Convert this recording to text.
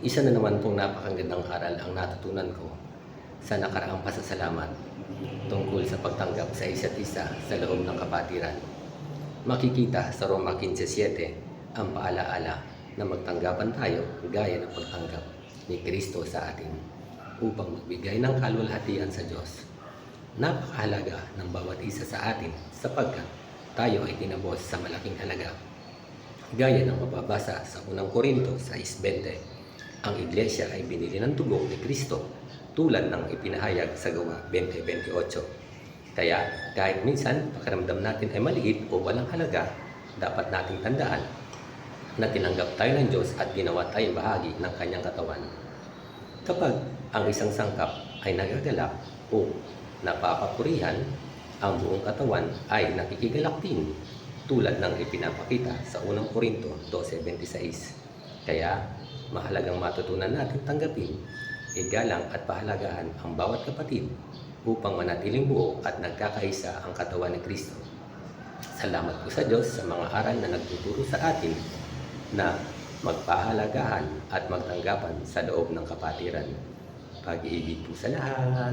Isa na naman pong napakagandang aral ang natutunan ko sa nakaraang pasasalamat tungkol sa pagtanggap sa isa't isa sa loob ng kapatiran. Makikita sa Roma 15:7 ang paalaala na magtanggapan tayo gaya ng pagtanggap ni Kristo sa atin upang magbigay ng kalwalhatian sa Diyos. Napakahalaga ng bawat isa sa atin sapagkat tayo ay tinabos sa malaking halaga. Gaya ng mababasa sa unang Korinto 6:20, ang iglesia ay binili ng dugo ni Kristo tulad ng ipinahayag sa Gawa 20:28. Kaya kahit minsan pakiramdam natin ay maliit o walang halaga, dapat nating tandaan na tinanggap tayo ng Diyos at ginawa tayong bahagi ng kanyang katawan. Kapag ang isang sangkap ay nagagalak o napapapurihan, ang buong katawan ay nakikigalak din tulad ng ipinapakita sa unang Korinto 12:26. Kaya mahalagang matutunan natin tanggapin, igalang at pahalagahan ang bawat kapatid upang manatiling buo at nagkakaisa ang katawan ni Kristo. Salamat po sa Diyos sa mga aral na nagtuturo sa atin na magpahalagahan at magtanggapan sa loob ng kapatiran. Pag-ibig po sa lahat.